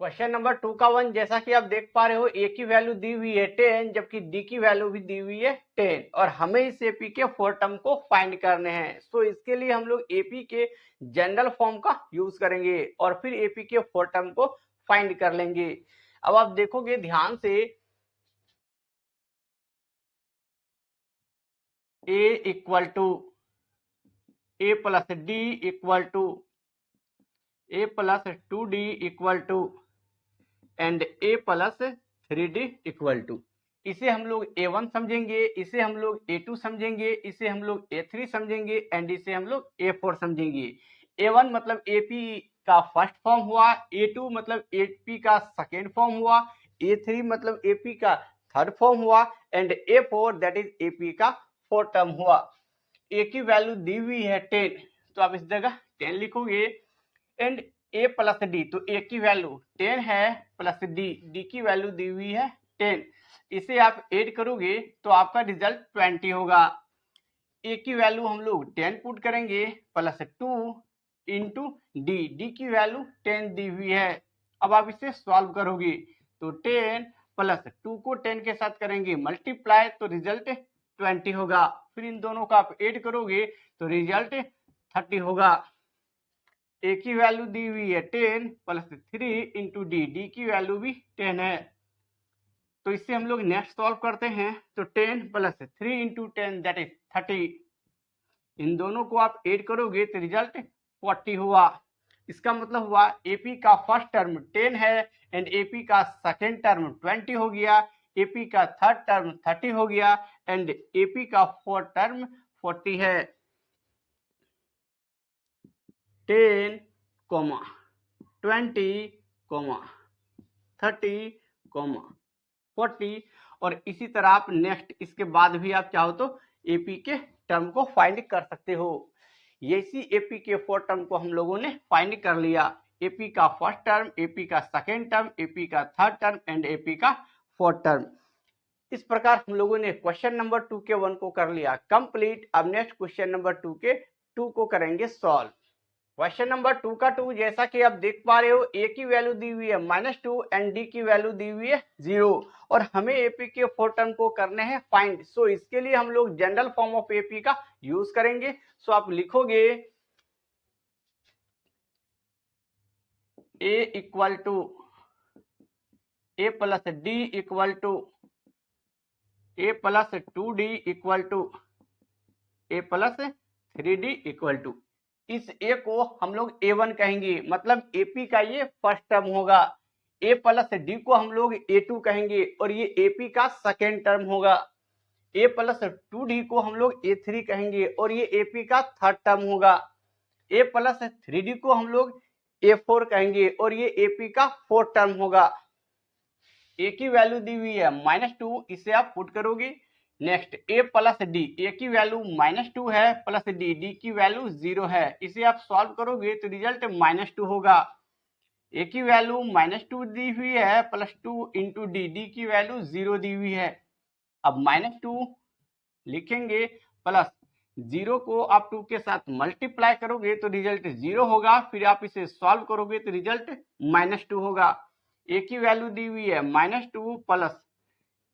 Question number 2 का 1, जैसा कि आप देख पा रहे हो ए की वैल्यू दी हुई है 10, जबकि डी की वैल्यू भी दी हुई है 10 और हमें इस एपी के फोर टर्म को फाइंड करने हैं। सो इसके लिए हम लोग एपी के जनरल फॉर्म का यूज करेंगे और फिर एपी के फोर टर्म को फाइंड कर लेंगे। अब आप देखोगे ध्यान से, a equal to a plus d equal to a plus 2d equal to and a plus 3d equal to. इसे हम लोग A1 समझेंगे, इसे हम लोग A2 समझेंगे, इसे हम लोग A3 समझेंगे एंड इसे हम लोग A4 समझेंगे। A1 मतलब AP का फर्स्ट फॉर्म हुआ, A2 मतलब AP का सेकेंड फॉर्म हुआ, A3 मतलब AP का थर्ड फॉर्म हुआ and A4 that is AP का फोर्थ टर्म हुआ। A की वैल्यू दी हुई है 10, तो आप इस जगह 10 लिखोगे एंड ए प्लस डी, तो ए की वैल्यू 10 है प्लस डी की वैल्यू दी हुई है 10। इसे आप ऐड करोगे तो आपका रिजल्ट 20 होगा। ए की वैल्यू हम लोग 10 पुट करेंगे प्लस 2 इंटू डी की वैल्यू 10 दी हुई है। अब आप इसे सॉल्व करोगे तो 10 प्लस 2 को 10 के साथ करेंगे मल्टीप्लाई, तो रिजल्ट 20 होगा। फिर इन दोनों का आप ऐड करोगे तो रिजल्ट 30 होगा। ए की वैल्यू दी हुई है 10 प्लस 3 इंटू डी की वैल्यू भी 10 है। तो इससे हम लोग नेक्स्ट सॉल्व करते हैं तो 10 प्लस 3 इंटू 10 दैट इज 30। इन दोनों को आप ऐड करोगे तो रिजल्ट 40 हुआ। इसका मतलब हुआ एपी का फर्स्ट टर्म 10 है एंड एपी का सेकेंड टर्म 20 हो गया, एपी का थर्ड टर्म 30 हो गया एंड एपी का फोर्थ टर्म 40 है। 10, 20, 30, 40 और इसी तरह आप नेक्स्ट इसके बाद भी आप चाहो तो एपी के टर्म को फाइंड कर सकते हो। इसी एपी के फोर टर्म को हम लोगों ने फाइंड कर लिया। एपी का फर्स्ट टर्म, एपी का सेकेंड टर्म, एपी का थर्ड टर्म एंड एपी का फोर्थ टर्म। इस प्रकार हम लोगों ने क्वेश्चन नंबर 2 के 1 को कर लिया कंप्लीट। अब नेक्स्ट क्वेश्चन नंबर 2 के 2 को करेंगे सॉल्व। क्वेश्चन नंबर 2 का 2, जैसा कि आप देख पा रहे हो ए की वैल्यू दी हुई है -2 एंड डी की वैल्यू दी हुई है 0 और हमें एपी के फोर टर्म को करने हैं फाइंड। सो इसके लिए हम लोग जनरल फॉर्म ऑफ एपी का यूज करेंगे। सो आप लिखोगे a equal to a plus d equal to a plus 2d equal to a plus 3d equal to. इस ए को हम लोग A1 कहेंगे, मतलब एपी का ये फर्स्ट टर्म होगा। ए प्लस डी को हम लोग A2 कहेंगे और ये एपी का सेकेंड टर्म होगा। ए प्लस 2d को हम लोग A3 कहेंगे और ये एपी का थर्ड टर्म होगा। ए प्लस 3d को हम लोग A4 कहेंगे और ये एपी का फोर्थ टर्म होगा। ए की वैल्यू दी हुई है -2, इसे आप पुट करोगे। नेक्स्ट ए प्लस डी, ए की वैल्यू -2 है प्लस डी की वैल्यू 0 है, इसे आप सॉल्व करोगे तो रिजल्ट -2 होगा। ए की वैल्यू -2 दी हुई है प्लस 2 इंटू डी की वैल्यू 0 दी हुई है। अब -2 लिखेंगे प्लस 0 को आप 2 के साथ मल्टीप्लाई करोगे तो रिजल्ट 0 होगा। फिर आप इसे सॉल्व करोगे तो रिजल्ट -2 होगा। ए की वैल्यू दी हुई है -2 प्लस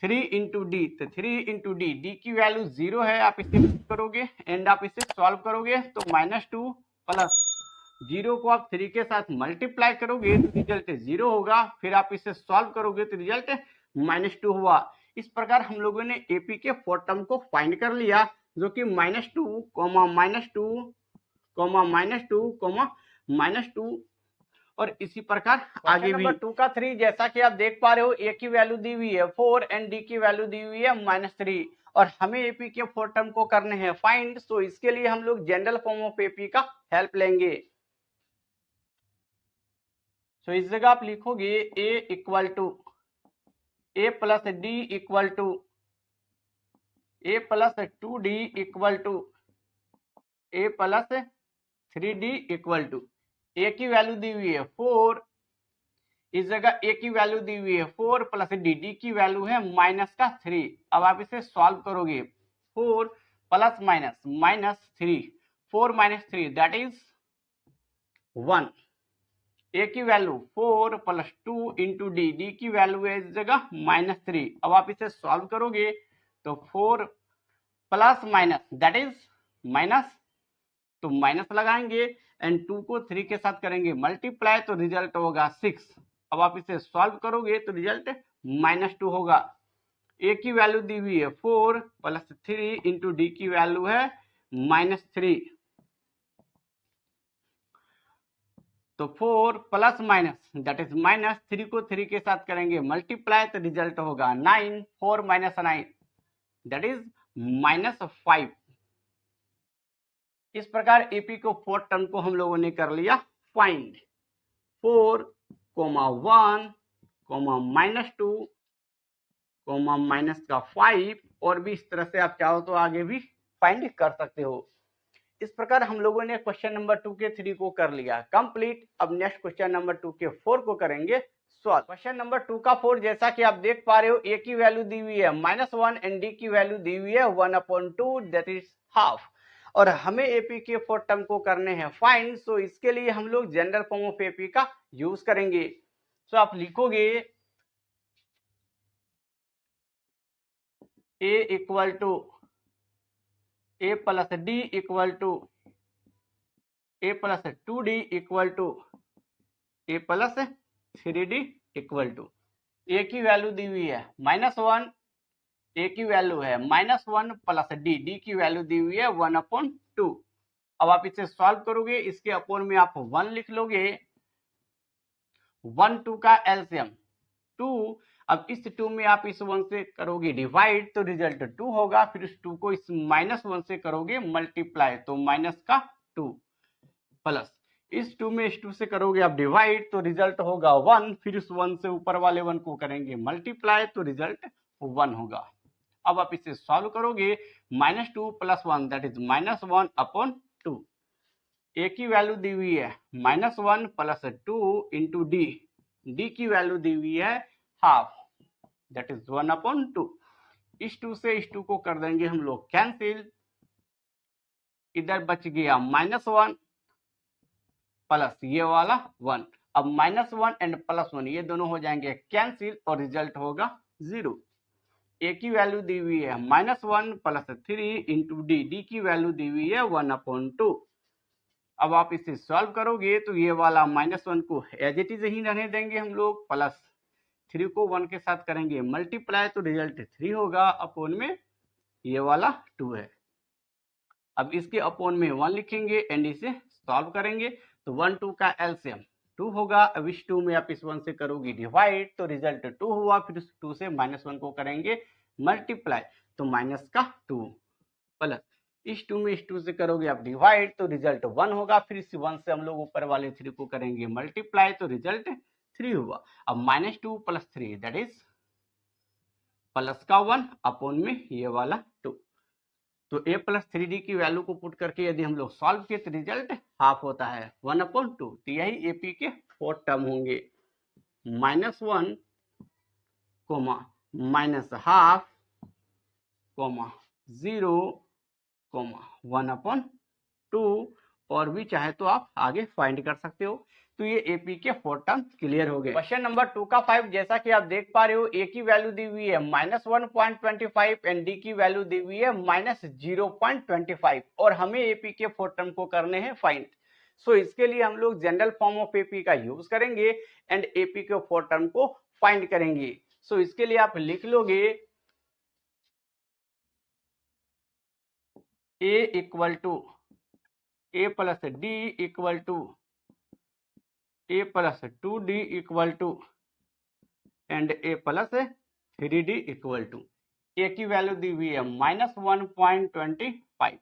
3 इंटू डी, तो 3 इंटू डी की वैल्यू 0 है, आप इसे करोगे एंड आप इसे सॉल्व करोगे तो -2 प्लस 0 को आप 3 के साथ मल्टीप्लाई करोगे तो रिजल्ट 0 होगा। फिर आप इसे सॉल्व करोगे तो रिजल्ट -2 हुआ। इस प्रकार हम लोगों ने एपी के फोर टर्म को फाइंड कर लिया, जो कि -2, -2, -2, -2 और इसी प्रकार आगे भी। नंबर 2 का 3, जैसा कि आप देख पा रहे हो ए की वैल्यू दी हुई है 4 एंड डी की वैल्यू दी हुई है -3 और हमें एपी के फोर टर्म को करने हैं फाइंड। सो इसके लिए हम लोग जनरल फॉर्म ऑफ एपी का हेल्प लेंगे। सो इस जगह आप लिखोगे a equal to a plus d equal to a plus 2d equal to a plus 3d equal to. A की वैल्यू दी हुई है 4, इस जगह ए की वैल्यू दी हुई है 4 प्लस डी की वैल्यू है -3। अब आप इसे सॉल्व करोगे 4 प्लस -3, 4 माइनस 3 दैट इज 1। ए की value 4 plus 2 into D, D की वैल्यू है इस जगह -3। अब आप इसे सॉल्व करोगे तो 4 plus minus that is minus, तो माइनस लगाएंगे एंड 2 को 3 के साथ करेंगे मल्टीप्लाई, तो रिजल्ट होगा 6। अब आप इसे सॉल्व करोगे तो रिजल्ट -2 होगा। ए की वैल्यू दी हुई है 4 प्लस 3 इंटू डी की वैल्यू है -3, तो 4 प्लस माइनस दैट इज -3 को 3 के साथ करेंगे मल्टीप्लाई, तो रिजल्ट होगा 9। 4 माइनस 9 दैट इज -5। इस प्रकार एपी को 4 टर्म को हम लोगों ने कर लिया फाइंड। 4, -1, -2, -5, और भी इस तरह से आप चाहो तो आगे भी फाइंड कर सकते हो। इस प्रकार हम लोगों ने क्वेश्चन नंबर 2 के 3 को कर लिया कंप्लीट। अब नेक्स्ट क्वेश्चन नंबर 2 के 4 को करेंगे सॉल्व। क्वेश्चन नंबर 2 का 4 जैसा कि आप देख पा रहे हो, ए की वैल्यू दी हुई है -1 एंड डी की वैल्यू दी हुई है 1/2 दैट इज हाफ, और हमें एपी के 4 टर्म को करने हैं फाइंड। सो इसके लिए हम लोग जनरल फॉर्म ऑफ एपी का यूज करेंगे। सो आप लिखोगे a equal to a plus d equal to a plus 2d equal to a plus 3d equal to, a की वैल्यू दी हुई है -1, ए की वैल्यू है -1 प्लस डी, डी की वैल्यू दी हुई है 1/2। अब आप इसे सॉल्व करोगे, इसके अपोन में आप 1 लिख लोगे, 1 2 का एलसीएम 2। अब इस 2 में आप इस 1 से करोगे डिवाइड, तो रिजल्ट 2 होगा। फिर इस 2 को इस -1 से करोगे मल्टीप्लाई, तो -2 प्लस इस 2 में इस 2 से करोगे आप डिवाइड, तो रिजल्ट होगा 1। फिर इस 1 से ऊपर वाले 1 को करेंगे मल्टीप्लाई, तो रिजल्ट 1 होगा। अब आप इसे सॉल्व करोगे, -2 + 1 दैट इज -1/2। ए की वैल्यू दी हुई है -1 + 2 इंटू डी, डी की वैल्यू दी हुई है हाफ दैट इज 1/2। इस 2 से इस 2 को कर देंगे हम लोग कैंसिल, इधर बच गया -1 प्लस ये वाला 1। अब -1 एंड +1 ये दोनों हो जाएंगे कैंसिल, और रिजल्ट होगा 0। ए की वैल्यू दी हुई है -1 + 3 इंटू डी, डी की वैल्यू दी हुई है 1/2। अब आप इसे सॉल्व करोगे तो ये वाला -1 को एज इट इज ही रहने देंगे हम लोग, प्लस 3 को 1 के साथ करेंगे मल्टीप्लाई, तो रिजल्ट 3 होगा। अपोन में ये वाला 2 है। अब इसके अपोन में 1 लिखेंगे एंड इसे सॉल्व करेंगे, तो 1 2 का एलसीएम 2 होगा। अब इस 2 में आप इस 1 से करोगे डिवाइड, तो रिजल्ट 2 हुआ। फिर इस 2 से -1 को करेंगे मल्टीप्लाई, तो -2 प्लस इस 2 में इस 2 से करोगे आप डिवाइड, तो रिजल्ट 1 होगा। फिर इस 1 से हम लोग ऊपर वाले 3 को करेंगे मल्टीप्लाई, तो रिजल्ट 3 हुआ। अब -2 + 3 दैट इज प्लस का 1 अपोन में ये वाला 2। तो a + 3d की वैल्यू को पुट करके यदि हम लोग सॉल्व किए तो रिजल्ट हाफ होता है 1/2। तो यही एपी के 4 टर्म होंगे, -1, -हाफ, 0, 1/2, और भी चाहे तो आप आगे फाइंड कर सकते हो। तो ये एपी के 4 टर्म्स क्लियर हो गए। क्वेश्चन नंबर 2 का 5 जैसा कि आप देख पा रहे हो, ए की वैल्यू दी हुई है -1.25 एंड डी की वैल्यू दी हुई है -0.25, और हमें एपी के 4 टर्म को करने हैं फाइंड। सो इसके लिए हम लोग जनरल फॉर्म ऑफ एपी का यूज करेंगे एंड एपी के 4 टर्म को फाइंड करेंगे। सो इसके लिए आप लिख लोगे a equal to a plus d equal to a plus 2d equal to and a plus 3d equal to. A की वैल्यू दी हुई है -1.25,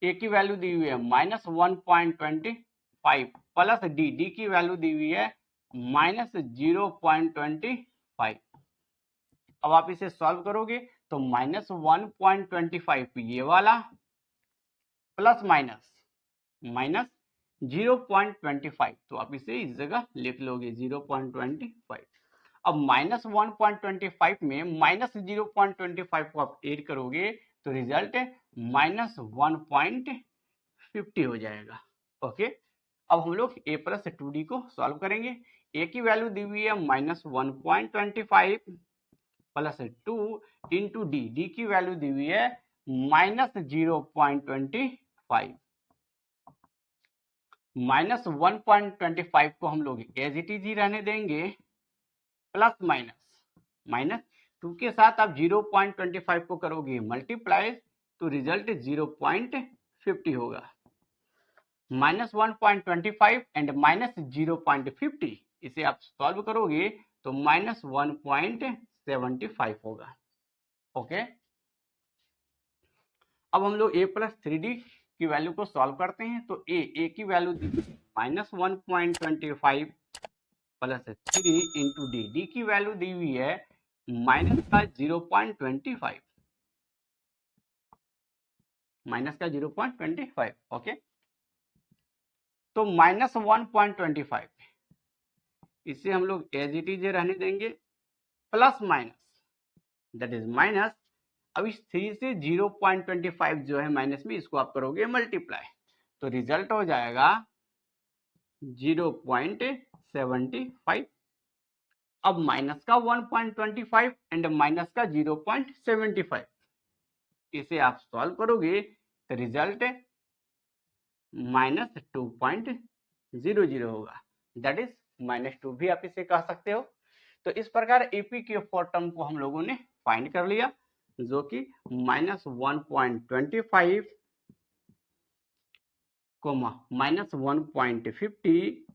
ए की वैल्यू दी हुई है -1.25 प्लस डी, डी की वैल्यू दी हुई है -0.25। अब आप इसे सॉल्व करोगे तो -1.25 ये वाला प्लस माइनस 0.25, तो आप इसे इस जगह लिख लोगे 0.25। अब -1.25 में -0.25 को आप ऐड करोगे तो रिजल्ट -1.50 हो जाएगा। ओके, अब हम लोग a प्लस 2d को सॉल्व करेंगे। a की वैल्यू दी हुई है -1.25 प्लस 2 इंटू डी की वैल्यू दी हुई है -0.25। -1.25 को हम लोग एज इट इज ही रहने देंगे, प्लस माइनस 2 के साथ आप 0.25 को करोगे मल्टीप्लाई तो रिजल्ट 0.50 होगा। -1.25 एंड -0.50 इसे आप सॉल्व करोगे तो -1.75 होगा। ओके, अब हम लोग a प्लस 3d की वैल्यू को सॉल्व करते हैं। तो a की वैल्यू -1.25 प्लस 3 इंटू डी की वैल्यू दी हुई है माइनस का 0.25 ओके, तो -1.25 इसे हम लोग एज इट इज रहने देंगे, plus minus that is minus. अब इस 3 से 0.25 जो है माइनस में, इसको आप करोगे मल्टीप्लाई तो रिजल्ट हो जाएगा 0.75। अब माइनस का 1.25 एंड माइनस का 0.75 इसे आप सॉल्व करोगे तो रिजल्ट -2.00 होगा, दैट इज -2 भी आप इसे कह सकते हो। तो इस प्रकार एपी के 4 टर्म को हम लोगों ने फाइंड कर लिया, जो कि -1.25 -1.50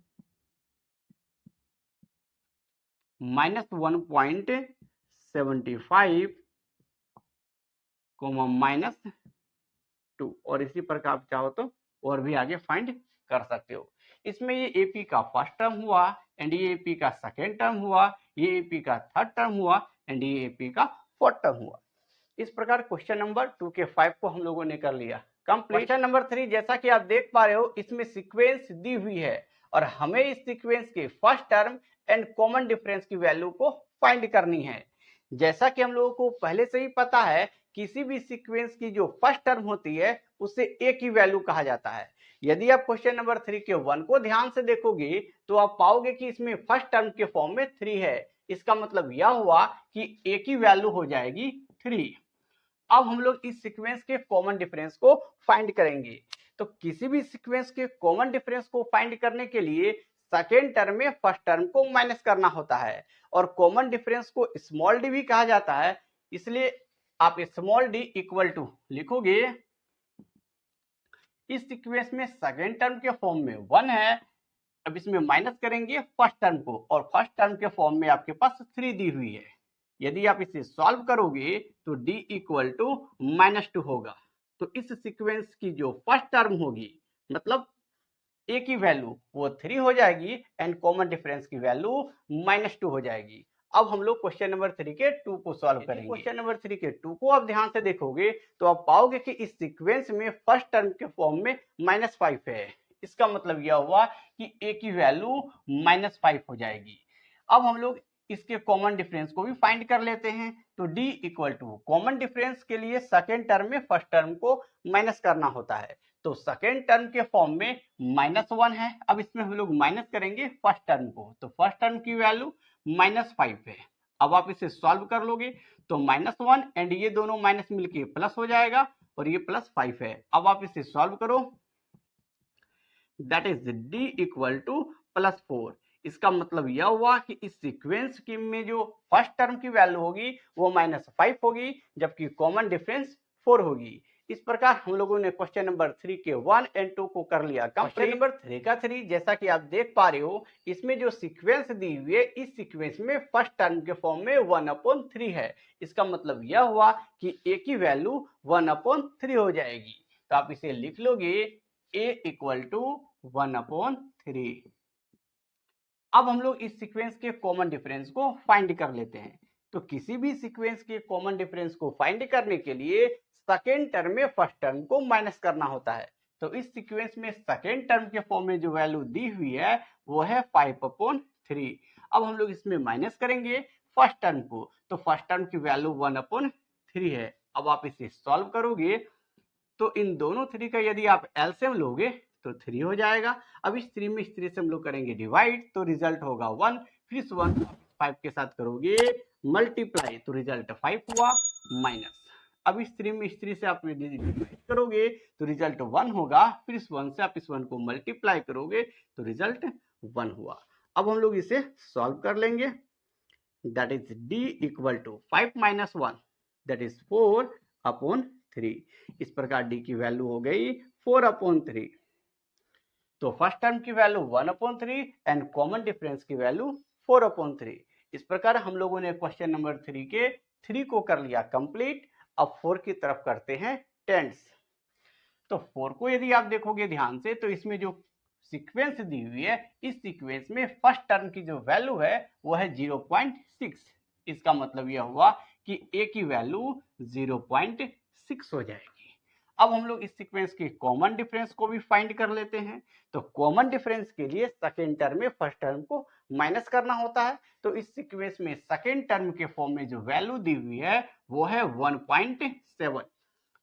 -1.75 -2 और इसी प्रकार आप चाहो तो और भी आगे फाइंड कर सकते हो। इसमें ये एपी का फर्स्ट टर्म हुआ एंड ये एपी का सेकेंड टर्म हुआ, ये एपी का थर्ड टर्म हुआ एंड ये एपी का फोर्थ टर्म हुआ। इस प्रकार क्वेश्चन नंबर 2 के 5 को हम लोगों ने कर लिया कंप्लीट। क्वेश्चन नंबर 3 जैसा कि आप देख पा रहे हो, इसमें सीक्वेंस दी हुई है और हमें इस सीक्वेंस के first term and common difference की वैल्यू को फाइंड करनी है। जैसा कि हम लोगों को पहले से ही पता है, किसी भी सीक्वेंस की जो फर्स्ट टर्म होती है उसे ए की वैल्यू कहा जाता है। यदि आप क्वेश्चन नंबर 3 के 1 को ध्यान से देखोगे तो आप पाओगे कि इसमें फर्स्ट टर्म के फॉर्म में 3 है। इसका मतलब यह हुआ कि ए की वैल्यू हो जाएगी 3। अब हम लोग इस सीक्वेंस के कॉमन डिफरेंस को फाइंड करेंगे। तो किसी भी सीक्वेंस के कॉमन डिफरेंस को फाइंड करने के लिए सेकेंड टर्म में फर्स्ट टर्म को माइनस करना होता है और कॉमन डिफरेंस को स्मॉल डी भी कहा जाता है, इसलिए आप स्मॉल डी इक्वल टू लिखोगे। इस सीक्वेंस में सेकेंड टर्म के फॉर्म में 1 है, अब इसमें माइनस करेंगे फर्स्ट टर्म को और फर्स्ट टर्म के फॉर्म में आपके पास 3 दी हुई है। यदि आप इसे सॉल्व करोगे तो d इक्वल टू -2 होगा। तो इस सीक्वेंस की जो फर्स्ट टर्म होगी, मतलब a की वैल्यू वो 3 हो जाएगी एंड कॉमन डिफरेंस की वैल्यू -2 हो जाएगी। अब हम लोग क्वेश्चन नंबर 3 के 2 को सॉल्व करेंगे। क्वेश्चन नंबर 3 के 2 को आप ध्यान से देखोगे तो आप पाओगे कि इस सीक्वेंस में फर्स्ट टर्म के फॉर्म में -5 है। इसका मतलब यह हुआ कि a की वैल्यू -5 हो जाएगी। अब हम लोग इसके कॉमन डिफरेंस को भी फाइंड कर लेते हैं। तो d equal to common difference के लिए सेकेंड टर्म में फर्स्ट टर्म को माइनस करना होता है। तो सेकेंड टर्म के फॉर्म में -1 है, अब इसमें हम लोग माइनस करेंगे फर्स्ट टर्म को, तो फर्स्ट टर्म की वैल्यू -5 है। अब आप इसे सॉल्व कर लोगे तो -1 एंड ये दोनों माइनस मिलके प्लस हो जाएगा और ये +5 है। अब आप इसे सॉल्व करो, that is d equal to +4। इसका मतलब यह हुआ कि इस सीक्वेंस की में जो फर्स्ट टर्म की वैल्यू होगी वो -5 होगी, जबकि कॉमन डिफरेंस 4 होगी। इस प्रकार हम लोगों ने क्वेश्चन नंबर 3 के 1 एंड 2 को कर लिया। क्वेश्चन नंबर 3 का 3 जैसा कि आप देख पा रहे हो, इसमें जो सीक्वेंस दी हुई है, इस सीक्वेंस में फर्स्ट टर्म के फॉर्म में 1/3 है। इसका मतलब यह हुआ कि a की वैल्यू 1/3 हो जाएगी। तो आप इसे लिख लोगे a इक्वल टू 1/3। अब हम लोग इस सीक्वेंस के कॉमन डिफरेंस को फाइंड कर लेते हैं। तो किसी भी सीक्वेंस के कॉमन डिफरेंस को फाइंड करने के लिए सेकेंड टर्म में फर्स्ट टर्म को माइनस करना होता है। तो इस सीक्वेंस में सेकेंड टर्म के फॉर्म में जो वैल्यू दी हुई है वो है 5/3। अब हम लोग इसमें माइनस करेंगे फर्स्ट टर्म को, तो फर्स्ट टर्म की वैल्यू 1/3 है। अब आप इसे सॉल्व करोगे तो इन दोनों 3 का यदि आप एलसीएम लोगे तो 3 हो जाएगा। अब इस 3 में इस 3 से हम लोग करेंगे डिवाइड, तो रिजल्ट होगा 1। फिर इस 1 को 5 के साथ करोगे मल्टीप्लाई, तो रिजल्ट 5 हुआ, माइनस। अब इस 3 में इस 3 से आप डिवाइड करोगे तो रिजल्ट 1 होगा। फिर इस 1 से आप इस 1 को मल्टीप्लाई करोगे तो रिजल्ट 1 हुआ। अब हम लोग इसे सॉल्व कर लेंगे। That is d equal to 5 minus 1 that is 4/3। इस प्रकार d की वैल्यू हो गई 4/3। तो फर्स्ट टर्म की वैल्यू 1/3 एंड कॉमन डिफरेंस की वैल्यू 4/3। इस प्रकार हम लोगों ने क्वेश्चन नंबर 3 के 3 को कर लिया कंप्लीट। अब 4 की तरफ करते हैं टेंस। तो 4 को यदि आप देखोगे ध्यान से तो इसमें जो सीक्वेंस दी हुई है, इस सीक्वेंस में फर्स्ट टर्म की जो वैल्यू है वो है 0.6। इसका मतलब यह हुआ कि a की वैल्यू 0.6 हो जाएगी। अब हम लोग इस सीक्वेंस के कॉमन डिफरेंस को भी फाइंड कर लेते हैं। तो कॉमन डिफरेंस के लिए सेकेंड टर्म में फर्स्ट टर्म को माइनस करना होता है। तो इस सीक्वेंस में सेकेंड टर्म के फॉर्म में जो वैल्यू दी हुई है वो है 1.7।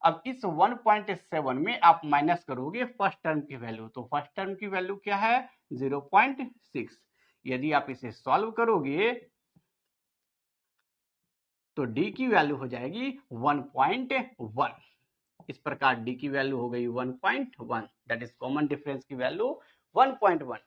अब इस 1.7 में आप माइनस करोगे फर्स्ट टर्म की वैल्यू, तो फर्स्ट टर्म की वैल्यू क्या है 0.6। यदि आप इसे सॉल्व करोगे तो d की वैल्यू हो जाएगी 1.1। इस प्रकार d की वैल्यू हो गई 1.1, दैट इज कॉमन डिफरेंस की वैल्यू 1.1।